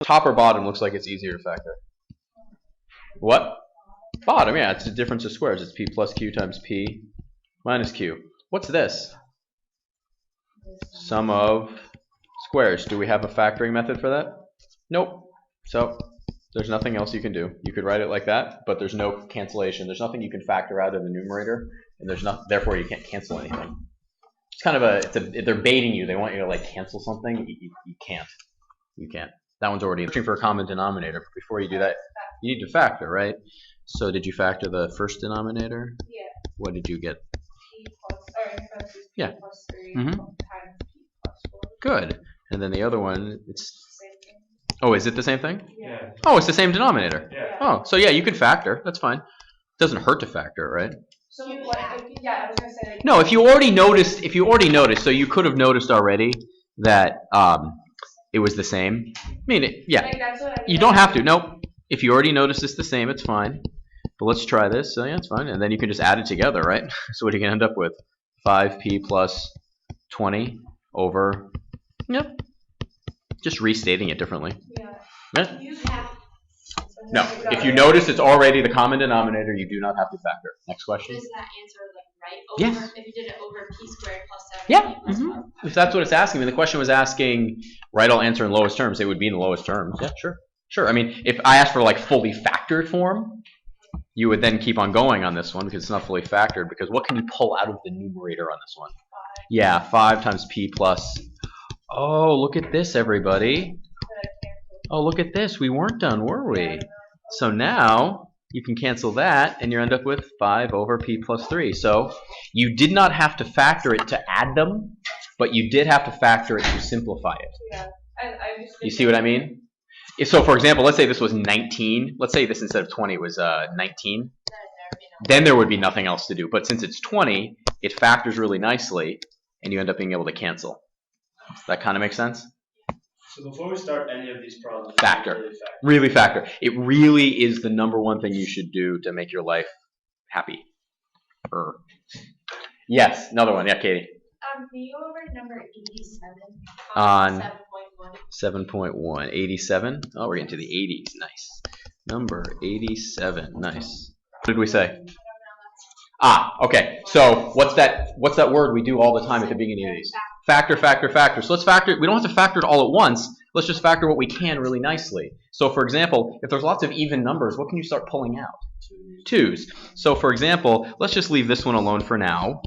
top or bottom looks like it's easier to factor. What? Bottom, yeah, it's the difference of squares. It's p plus q times p minus q. What's this? Sum of squares. Do we have a factoring method for that? Nope. So there's nothing else you can do. You could write it like that, but there's no cancellation. There's nothing you can factor out of the numerator, and there's not. Therefore, you can't cancel anything. It's kind of they're baiting you. They want you to like cancel something. You can't. You can't. That one's already searching for a common denominator. But before you do that, you need to factor, right? So did you factor the first denominator? Yeah. What did you get? P plus, p Yeah. plus 3 Mhm. times p plus 4. Good. And then the other one, it's. Same thing. Oh, is it the same thing? Yeah. Oh, it's the same denominator. Yeah. Oh, so yeah, you can factor. That's fine. Doesn't hurt to factor, right? So what? Yeah, I was gonna say. Like, No, if you already noticed, so you could have noticed already that it was the same. I mean, yeah. like that's what I mean. You don't have to. Nope. If you already noticed it's the same, it's fine. But let's try this. So yeah, it's fine. And then you can just add it together, right? So what are you gonna end up with? 5p plus 20 over. Yep. Just restating it differently. Yeah. Yeah. You have. No. If you notice it's already the common denominator, you do not have to factor. Next question. Does that answer like right Yes. over if you did it over p squared plus 7? Yeah. Plus Mhm. 12? If that's what it's asking, I mean, the question was asking, write all answer in lowest terms. It would be in the lowest terms. Yeah, sure. Sure. I mean, if I asked for like fully factored form, you would then keep on going on this one because it's not fully factored. Because what can you pull out of the numerator on this one? Yeah, 5 times p plus. Oh, look at this, everybody. Oh, look at this. We weren't done, were we? So now you can cancel that, and you end up with 5 over p plus 3. So you did not have to factor it to add them, but you did have to factor it to simplify it. Yeah. I just. You see what I mean? So, for example, let's say this was 19. Let's say this instead of 20 was 19. Then there would be nothing else to do. But since it's 20, it factors really nicely, and you end up being able to cancel. Does that kind of make sense? So before we start any of these problems, Factor. Really factor. It really is the number one thing you should do to make your life happy. Yes, another one. Yeah, Katie. Can you go over number 87 On 7.1? 7.1. 87. Oh, we're getting to the 80s. Nice. Number 87. Nice. What did we say? Ah, okay. So what's that word we do all the time at the beginning of these? Factor, factor, factor. So let's factor. We don't have to factor it all at once. Let's just factor what we can really nicely. So for example, if there's lots of even numbers, what can you start pulling out? Twos. So for example, let's just leave this one alone for now.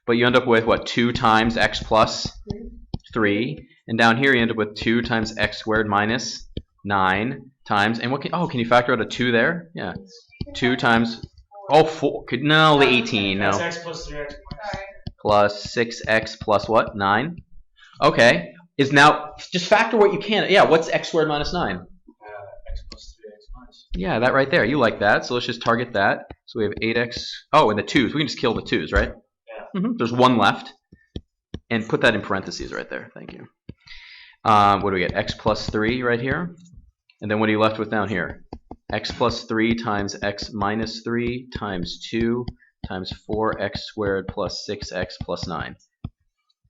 But you end up with what? 2 times x plus 3. And down here you end up with 2 times x squared minus 9 times. And what can you factor out a 2 there? Yeah. 2 times. Oh, 4. No, the 18. No. That's x plus 3x Plus 6x plus what? 9. Okay. Is now just factor what you can. Yeah. What's x squared minus 9? X plus 3x minus. Yeah, that right there. You like that. So let's just target that. So we have 8x. Oh, and the 2s. We can just kill the 2s, right? Yeah. There's 1 left. And put that in parentheses right there. Thank you. What do we get? X plus 3 right here. And then what are you left with down here? X plus 3 times x minus 3 times 2 times 4x squared plus 6x plus 9.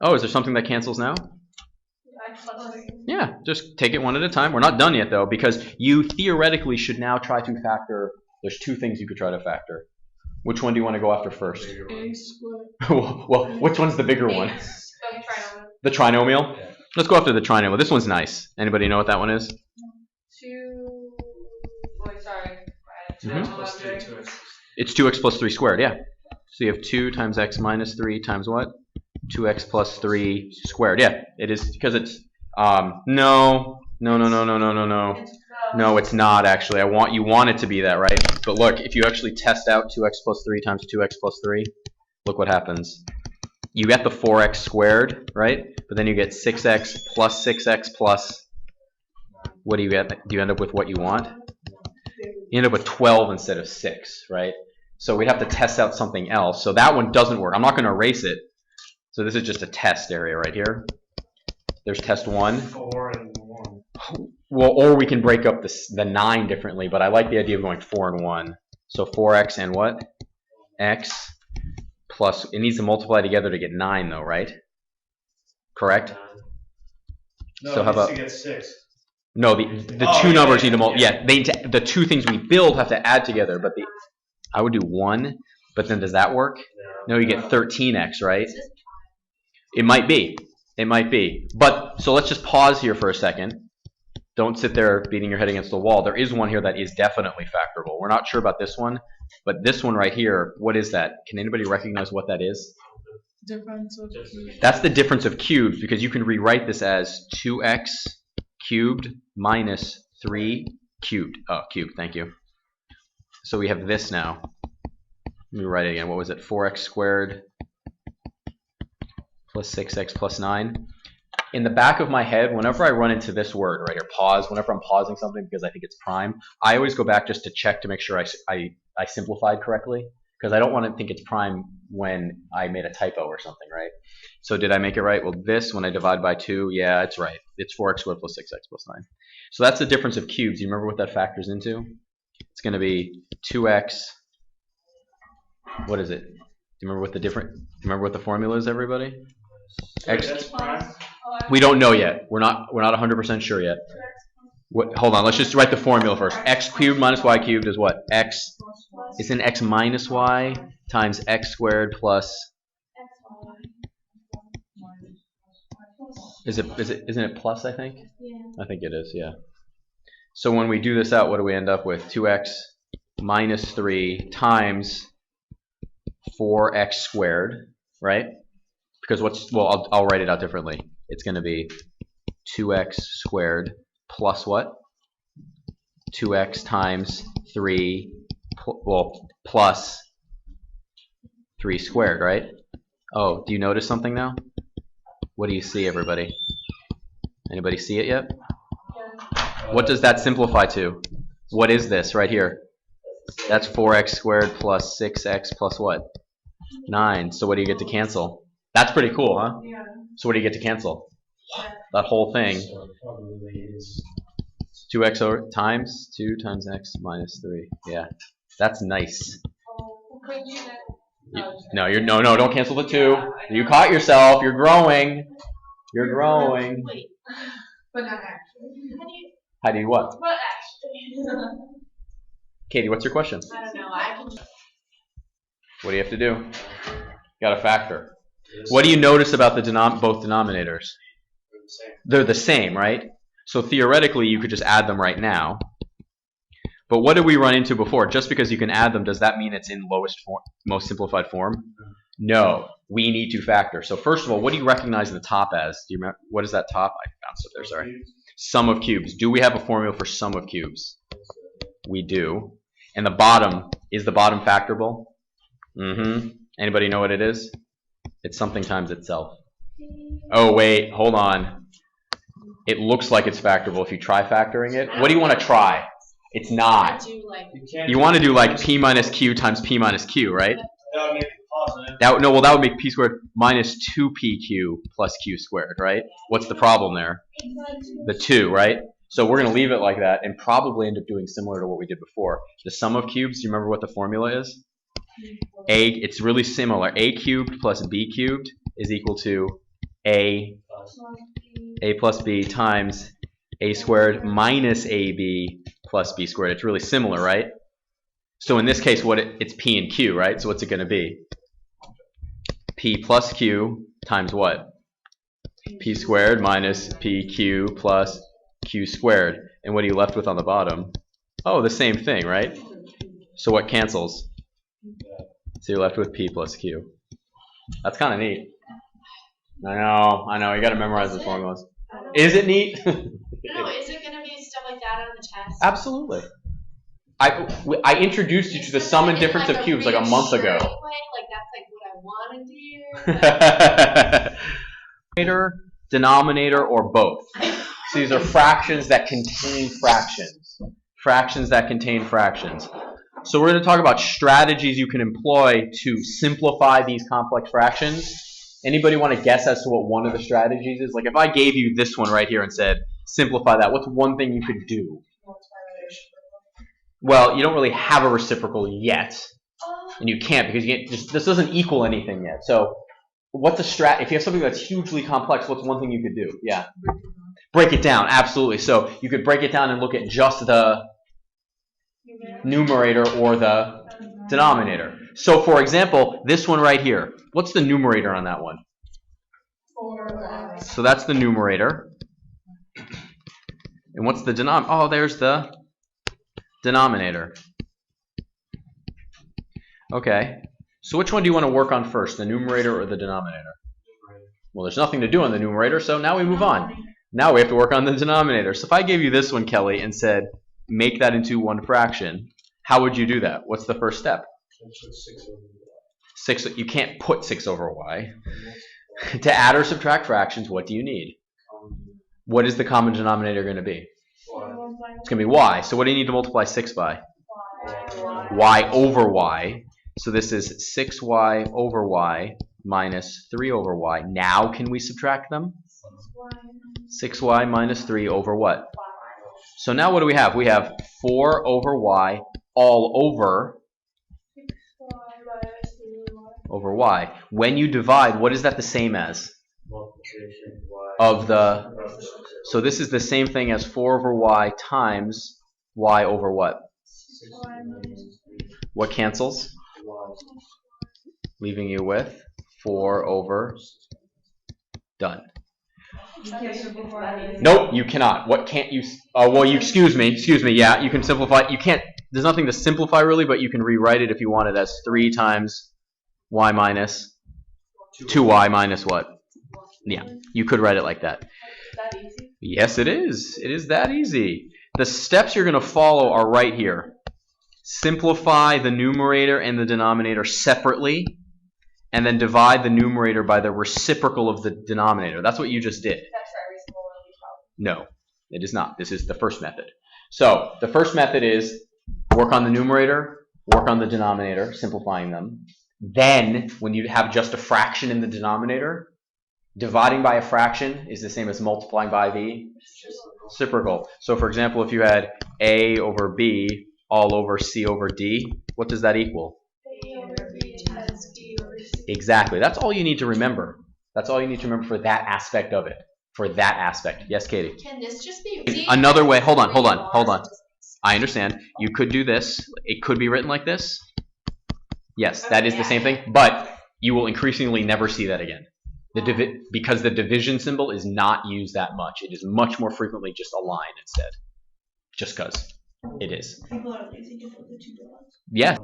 Oh, is there something that cancels now? Yeah, just take it one at a time. We're not done yet, though, because you theoretically should now try to factor. There's 2 things you could try to factor. Which one do you want to go after first? Well, which one's the bigger one? The trinomial? Yeah. Let's go after the trinomial. This one's nice. Anybody know what that one is? 2. Wait, sorry. 2x plus 3, 2x. It's 2x plus 3 squared, yeah. So you have 2 times x minus 3 times what? 2x plus 3 squared. Yeah, it is because it's no, it's not actually. You want it to be that, right? But look, if you actually test out 2x plus 3 times 2x plus 3, look what happens. You get the 4x squared, right? But then you get 6x plus what do you get? Do you end up with what you want? You end up with 12 instead of 6, right? So we'd have to test out something else. So that one doesn't work. I'm not going to erase it. So this is just a test area right here. There's test 1. 4 and 1. Well, or we can break up the 9 differently, but I like the idea of going 4 and 1. So 4x and what? X plus, it needs to multiply together to get 9 though, right? Correct? No, So it how needs about, to get 6. No, the two numbers need to multiply. Yeah, the two things we build have to add together. But I would do 1, but then does that work? No, you get 13x, right? It might be. It might be. But so let's just pause here for a second. Don't sit there beating your head against the wall. There is one here that is definitely factorable. We're not sure about this one, but this one right here, what is that? Can anybody recognize what that is? Difference of cubes. That's the difference of cubes, because you can rewrite this as 2x cubed minus 3 cubed. Oh, cubed, thank you. So we have this now. Let me write it again. What was it? 4x squared plus 6x plus 9. In the back of my head, whenever I run into this word right here, pause, whenever I'm pausing something because I think it's prime, I always go back just to check to make sure I simplified correctly, because I don't want to think it's prime when I made a typo or something, right? So did I make it right? Well, this, when I divide by 2, yeah, it's right. It's 4x squared plus 6x plus 9. So that's the difference of cubes. You remember what that factors into? It's going to be 2x. What is it? Do you remember what the formula is, everybody? X. We don't know yet. We're not 100% sure yet. Hold on. Let's just write the formula first. X cubed minus y cubed is what? X. It's in x minus y times x squared plus. Isn't it plus? I think. Yeah. I think it is. Yeah. So when we do this out, what do we end up with? 2x minus 3 times 4x squared, right? Because I'll write it out differently. It's going to be 2x squared plus what? 2x times 3, plus 3 squared, right? Oh, do you notice something now? What do you see, everybody? Anybody see it yet? What does that simplify to? What is this right here? That's 4x squared plus 6x plus what? 9. So what do you get to cancel? That's pretty cool, huh? Yeah. So what do you get to cancel? That whole thing. So it probably is 2x over times 2 times x minus 3. Yeah, that's nice. Could you then? No, don't cancel the 2. You caught yourself. You're growing. You're growing. Wait, But not actually. How do you what? But actually. Katie, what's your question? I don't know. I can. What do you have to do? You got to factor. What do you notice about the both denominators? the same. They're the same, right? So theoretically, you could just add them right now. But what did we run into before? Just because you can add them, does that mean it's in lowest form, most simplified form? No, we need to factor. So first of all, what do you recognize the top as? Do you remember, what is that top? I bounced up there, sorry. Sum of cubes. Do we have a formula for sum of cubes? We do. And the bottom, is the bottom factorable? Anybody know what it is? It's something times itself. Oh, wait, hold on. It looks like it's factorable if you try factoring it. What do you want to try? It's not. You want to do like p minus q times p minus q, right? That would make it positive. That would make p squared minus 2pq plus q squared, right? What's the problem there? The 2, right? So we're going to leave it like that and probably end up doing similar to what we did before. The sum of cubes, do you remember what the formula is? It's really similar. A cubed plus b cubed is equal to a plus b times a squared minus ab plus b squared. It's really similar, right? So in this case, it's p and q, right? So what's it going to be? P plus q times what? P squared minus pq plus q squared. And what are you left with on the bottom? Oh, the same thing, right? So what cancels? So you're left with p plus q. That's kind of neat. I know. You got to memorize the formulas. Is it neat? No, is it going to be stuff like that on the test? Absolutely. I introduced you to the sum and difference of cubes like a month ago. Like that's like what I want to do. Denominator, or both. So these are fractions that contain fractions. Fractions that contain fractions. So we're going to talk about strategies you can employ to simplify these complex fractions. Anybody want to guess as to what one of the strategies is? Like if I gave you this one right here and said, simplify that, what's one thing you could do? Well, you don't really have a reciprocal yet. And you can't because this doesn't equal anything yet. So what's a if you have something that's hugely complex, what's one thing you could do? Yeah. Break it down, absolutely. So you could break it down and look at just the numerator or the denominator. So for example, this one right here, what's the numerator on that one? 4x. So that's the numerator. And what's the denominator? Oh, there's the denominator. Okay. So which one do you want to work on first, the numerator or the denominator? Well, there's nothing to do on the numerator, so now we move on. Now we have to work on the denominator. So if I gave you this one, Kelly, and said, make that into one fraction, how would you do that? What's the first step? 6. You can't put 6 over y. To add or subtract fractions, what do you need? What is the common denominator going to be? It's going to be y. So what do you need to multiply 6 by? Y over y. So this is 6y over y minus 3 over y. Now can we subtract them? 6y minus 3 over what? So now what do we have? We have 4 over y all over y. When you divide, what is that the same as? Of the, so this is the same thing as 4 over y times y over what? What cancels? Leaving you with 4 over, done. Nope, you cannot. What can't you? Well, you excuse me. Yeah, you can simplify. You can't. There's nothing to simplify really, but you can rewrite it if you want it as 3 times y minus 2y minus what? Yeah, you could write it like that. Yes, it is. It is that easy. The steps you're going to follow are right here. Simplify the numerator and the denominator separately, and then divide the numerator by the reciprocal of the denominator. That's what you just did. No, it is not. This is the first method. So the first method is work on the numerator, work on the denominator, simplifying them. Then, when you have just a fraction in the denominator, dividing by a fraction is the same as multiplying by the reciprocal. So for example, if you had a over b all over c over d, what does that equal? A over b times b over c. Exactly. That's all you need to remember. That's all you need to remember for that aspect of it. For that aspect. Yes, Katie? Can this just be Another way. Hold on. I understand. You could do this. It could be written like this. Yes, that is the same thing. But you will increasingly never see that again. Because the division symbol is not used that much. It is much more frequently just a line instead. Just because it is. People are lazy to put the 2 dots. Yeah.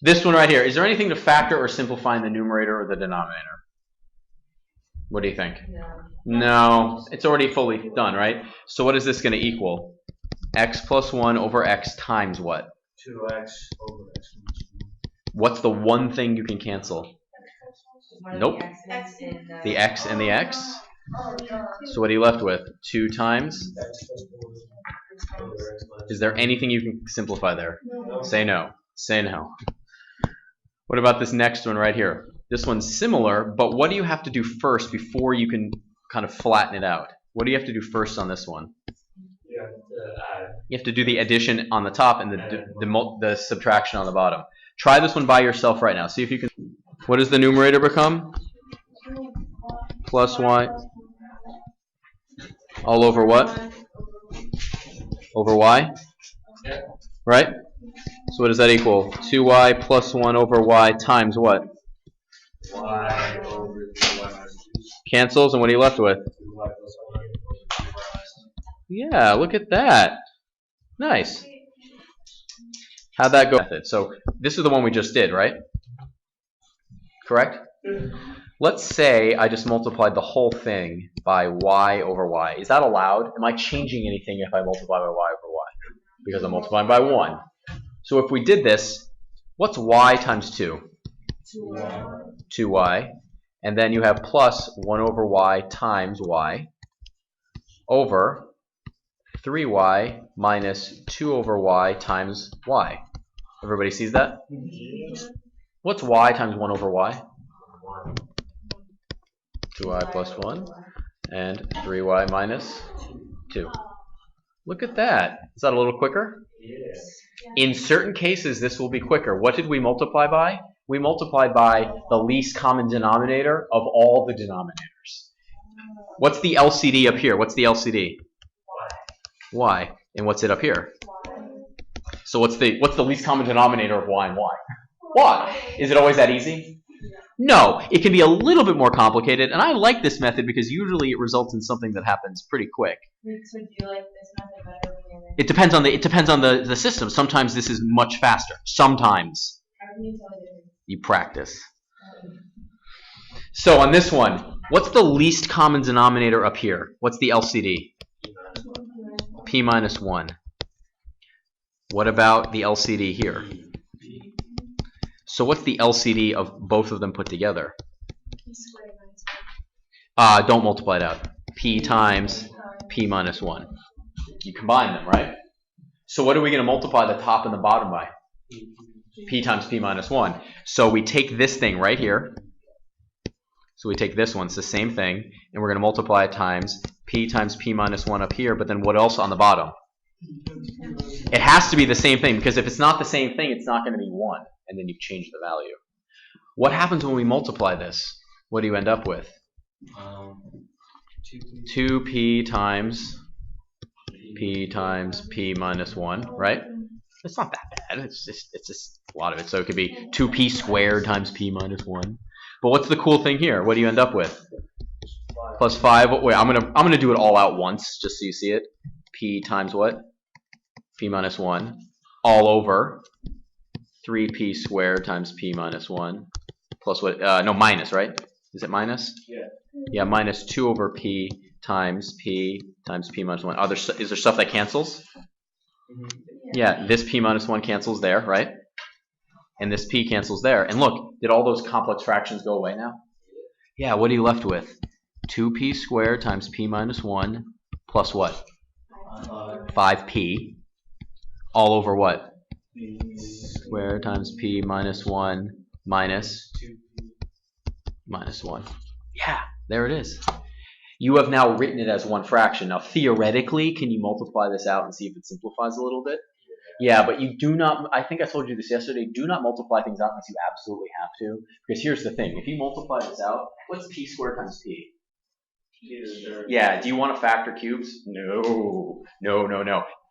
This one right here. Is there anything to factor or simplify in the numerator or the denominator? What do you think? No. It's already fully done, right? So what is this going to equal? X plus 1 over x times what? 2x over x. What's the one thing you can cancel? Nope. The x and the x. So what are you left with? 2 times? Is there anything you can simplify there? No. Say no. Say no. What about this next one right here? This one's similar, but what do you have to do first before you can kind of flatten it out? What do you have to do first on this one? You have to do the addition on the top and the subtraction on the bottom. Try this one by yourself right now. See if you can. What does the numerator become? Plus y. All over what? Over y? Right? So what does that equal? 2y plus 1 over y times what? Y over 2y. Cancels, and what are you left with? 2y plus 1. Yeah, look at that. Nice. How'd that go? So this is the one we just did, right? Correct? Let's say I just multiplied the whole thing by y over y. Is that allowed? Am I changing anything if I multiply by y over y? Because I'm multiplying by 1. So if we did this, what's y times 2? 2y. And then you have plus 1 over y times y over 3y minus 2 over y times y. Everybody sees that? What's y times 1 over y? 2y plus 1 and 3y minus 2. Look at that. Is that a little quicker? Yes. In certain cases, this will be quicker. What did we multiply by? We multiplied by the least common denominator of all the denominators. What's the LCD up here? What's the LCD? Y. And what's it up here? So what's the least common denominator of y and y? Y. Is it always that easy? No. It can be a little bit more complicated, and I like this method because usually it results in something that happens pretty quick. So do you like this method better than the other? It depends on the system. Sometimes this is much faster. Sometimes How can you tell the difference? you practice. So on this one, what's the least common denominator up here? What's the LCD? P minus 1. What about the LCD here? So what's the LCD of both of them put together? Don't multiply it out. P times P minus 1. You combine them, right? So what are we going to multiply the top and the bottom by? P times P minus 1. So we take this thing right here. So we take this one, it's the same thing, and we're going to multiply it times P minus 1 up here, but then what else on the bottom? It has to be the same thing, because if it's not the same thing, it's not going to be 1, and then you've changed the value. What happens when we multiply this? What do you end up with? 2P times P minus 1, right? It's not that bad, it's just a lot of it. So it could be 2P squared times P minus 1. But what's the cool thing here? What do you end up with? Plus 5. Wait, I'm gonna do it all out once, just so you see it. P times what? P minus 1 all over 3P squared times P minus 1 plus what? No, minus, right? Is it minus? Yeah. Yeah, minus 2 over P times P minus 1. Is there stuff that cancels? Yeah, this P minus 1 cancels there, right? And this P cancels there. And look, did all those complex fractions go away now? Yeah, what are you left with? 2P squared times P minus 1 plus what? 5P all over what? Squared times P minus 1 minus 1. Yeah, there it is. You have now written it as one fraction. Now, theoretically, can you multiply this out and see if it simplifies a little bit? Yeah, but you do not, I think I told you this yesterday, do not multiply things out unless you absolutely have to. Because here's the thing, if you multiply this out, what's P squared times P? Yeah, do you want to factor cubes? No.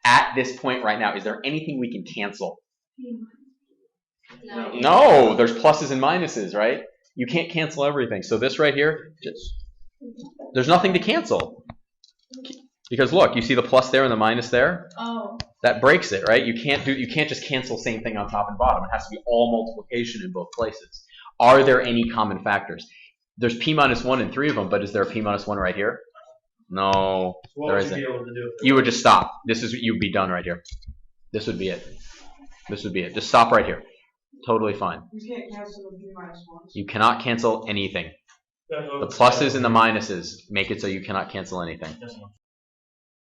At this point right now, is there anything we can cancel? No, there's pluses and minuses, right? You can't cancel everything. So this right here, there's nothing to cancel. Because look, you see the plus there and the minus there? Oh. That breaks it, right? You can't just cancel same thing on top and bottom. It has to be all multiplication in both places. Are there any common factors? There's P minus 1 in 3 of them, but is there a P minus 1 right here? No, there isn't. You would just stop. You'd be done right here. This would be it. This would be it. Just stop right here. Totally fine. You can't cancel the P minus 1s. You cannot cancel anything. The pluses and the minuses make it so you cannot cancel anything.